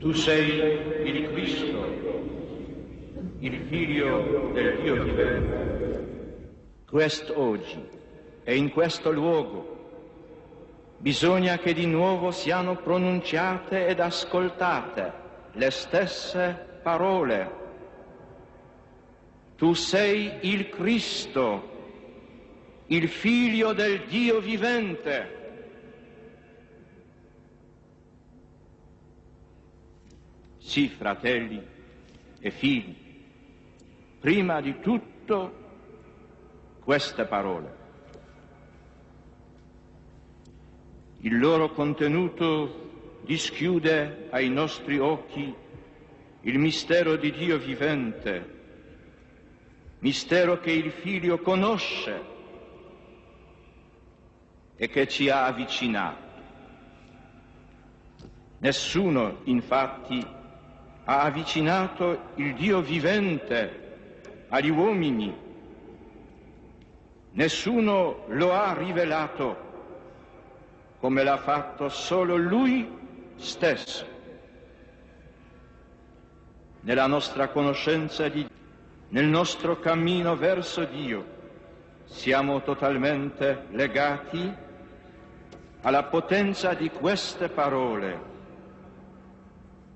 Tu sei il Cristo, il Figlio del Dio vivente. Quest'oggi e in questo luogo bisogna che di nuovo siano pronunciate ed ascoltate le stesse parole. Tu sei il Cristo, il Figlio del Dio vivente. Sì, fratelli e figli, prima di tutto queste parole. Il loro contenuto dischiude ai nostri occhi il mistero di Dio vivente, mistero che il Figlio conosce e che ci ha avvicinato. Nessuno, infatti, ha avvicinato il Dio vivente agli uomini. Nessuno lo ha rivelato come l'ha fatto solo Lui stesso. Nella nostra conoscenza di Dio, nel nostro cammino verso Dio, siamo totalmente legati alla potenza di queste parole.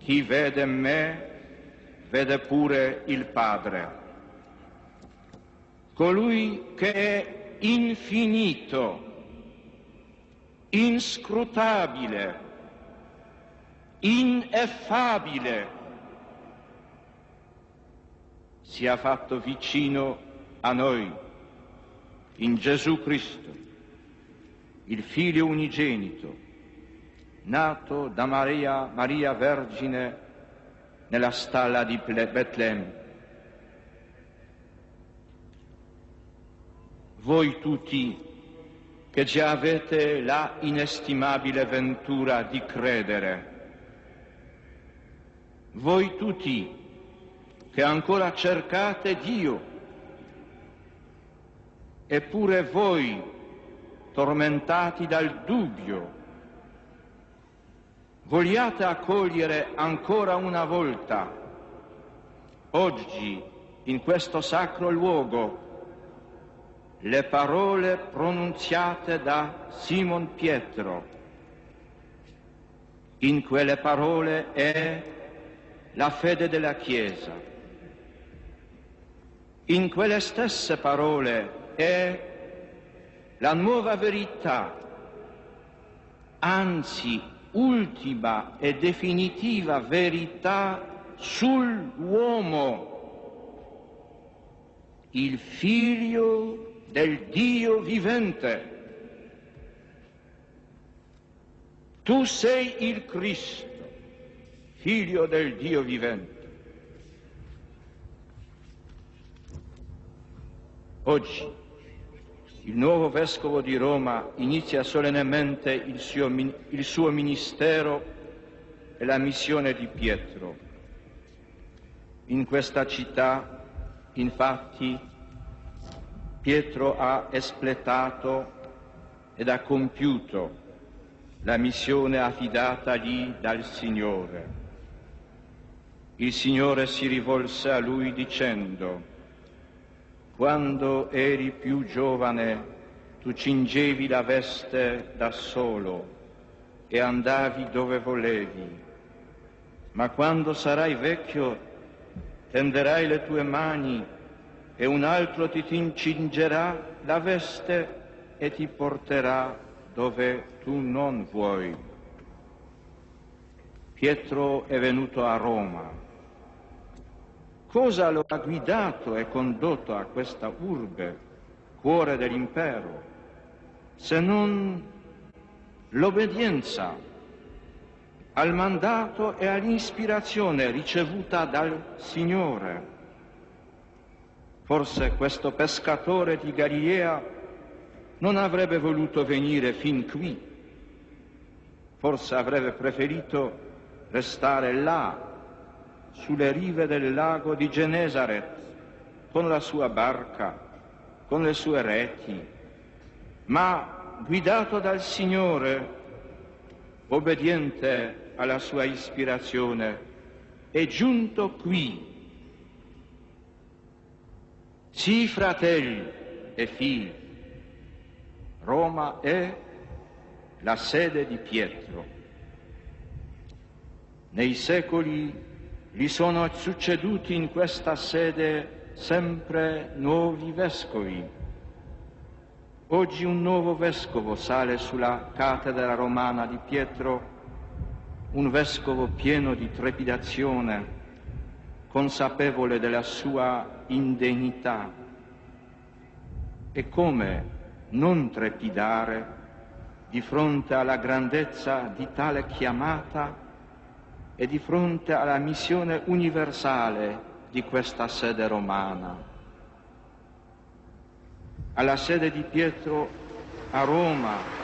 Chi vede me, vede pure il Padre. Colui che è infinito, inscrutabile, ineffabile, si è fatto vicino a noi in Gesù Cristo, il Figlio unigenito, nato da Maria Vergine nella stalla di Betlemme. Voi tutti che già avete la inestimabile ventura di credere, voi tutti che ancora cercate Dio, eppure voi tormentati dal dubbio, vogliate accogliere ancora una volta, oggi, in questo sacro luogo, le parole pronunziate da Simon Pietro. In quelle parole è la fede della Chiesa. In quelle stesse parole è la nuova verità, anzi, ultima e definitiva verità sull'uomo, il Figlio del Dio vivente. Tu sei il Cristo, Figlio del Dio vivente. Oggi il nuovo Vescovo di Roma inizia solennemente il suo ministero e la missione di Pietro. In questa città, infatti, Pietro ha espletato ed ha compiuto la missione affidatagli dal Signore. Il Signore si rivolse a lui dicendo: quando eri più giovane, tu cingevi la veste da solo e andavi dove volevi, ma quando sarai vecchio, tenderai le tue mani e un altro ti cingerà la veste e ti porterà dove tu non vuoi. Pietro è venuto a Roma. Cosa lo ha guidato e condotto a questa urbe, cuore dell'impero, se non l'obbedienza al mandato e all'ispirazione ricevuta dal Signore? Forse questo pescatore di Galilea non avrebbe voluto venire fin qui, forse avrebbe preferito restare là, sulle rive del lago di Genesaret, con la sua barca, con le sue reti, ma guidato dal Signore, obbediente alla sua ispirazione è giunto qui. Sì, fratelli e figli, Roma è la sede di Pietro. Nei secoli gli sono succeduti in questa sede sempre nuovi vescovi. Oggi un nuovo vescovo sale sulla cattedra romana di Pietro, un vescovo pieno di trepidazione, consapevole della sua indegnità. E come non trepidare di fronte alla grandezza di tale chiamata e di fronte alla missione universale di questa sede romana? Alla sede di Pietro a Roma,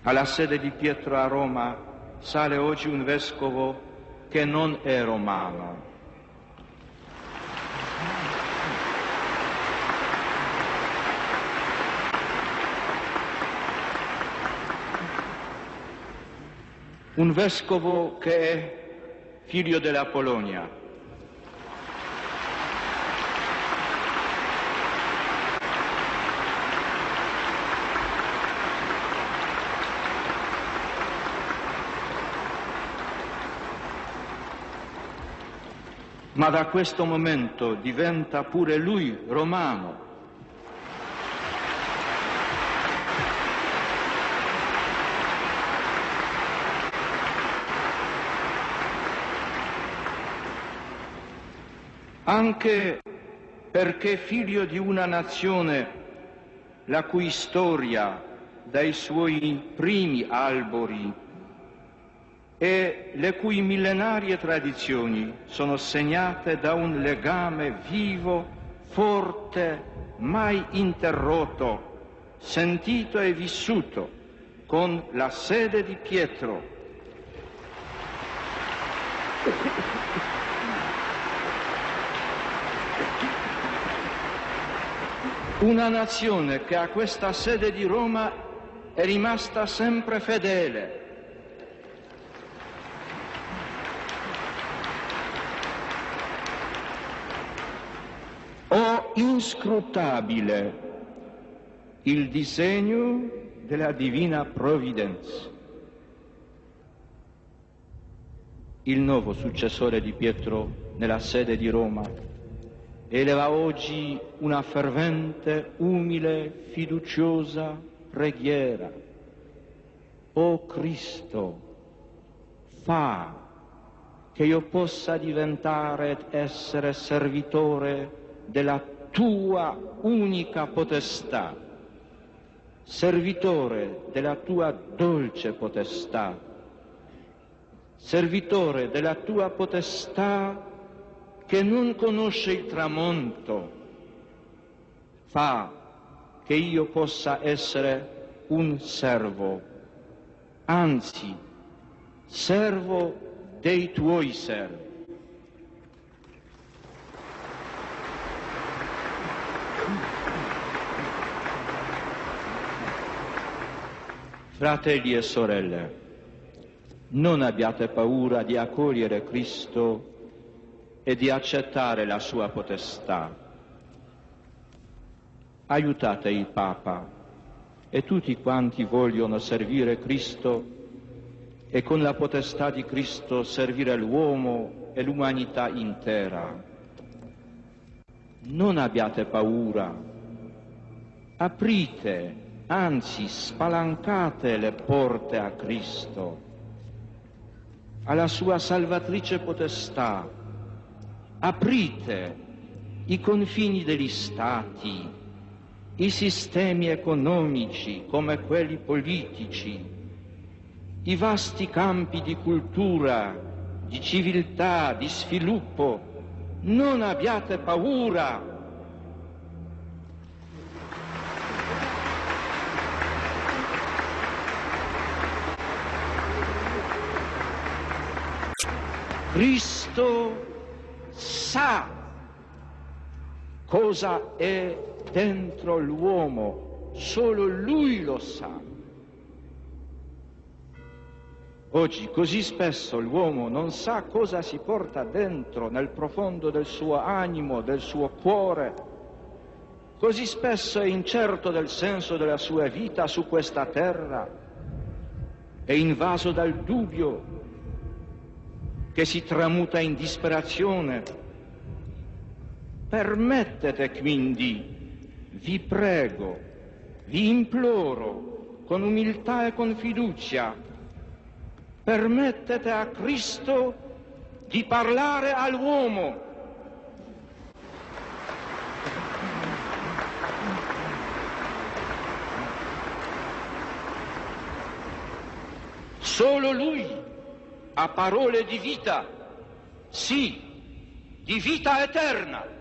alla sede di Pietro a Roma sale oggi un vescovo che non è romano. Un vescovo che è figlio della Polonia. Ma da questo momento diventa pure lui romano. Anche perché figlio di una nazione la cui storia dai suoi primi albori e le cui millenarie tradizioni sono segnate da un legame vivo, forte, mai interrotto, sentito e vissuto con la sede di Pietro. Una nazione che a questa sede di Roma è rimasta sempre fedele. O inscrutabile il disegno della divina provvidenza. Il nuovo successore di Pietro nella sede di Roma eleva oggi una fervente, umile, fiduciosa preghiera. O Cristo, fa che io possa diventare ed essere servitore della tua unica potestà, servitore della tua dolce potestà, servitore della tua potestà che non conosce il tramonto. Fa che io possa essere un servo, anzi, servo dei tuoi servi. Fratelli e sorelle, non abbiate paura di accogliere Cristo e di accettare la sua potestà. Aiutate il Papa e tutti quanti vogliono servire Cristo e con la potestà di Cristo servire l'uomo e l'umanità intera. Non abbiate paura, aprite, anzi spalancate le porte a Cristo, alla sua salvatrice potestà. Aprite i confini degli stati, i sistemi economici come quelli politici, i vasti campi di cultura, di civiltà, di sviluppo. Non abbiate paura. Cristo sa cosa è dentro l'uomo, solo lui lo sa. Oggi così spesso l'uomo non sa cosa si porta dentro, nel profondo del suo animo, del suo cuore. Così spesso è incerto del senso della sua vita su questa terra, è invaso dal dubbio che si tramuta in disperazione. Permettete quindi, vi prego, vi imploro, con umiltà e con fiducia, permettete a Cristo di parlare all'uomo. Solo Lui ha parole di vita, sì, di vita eterna.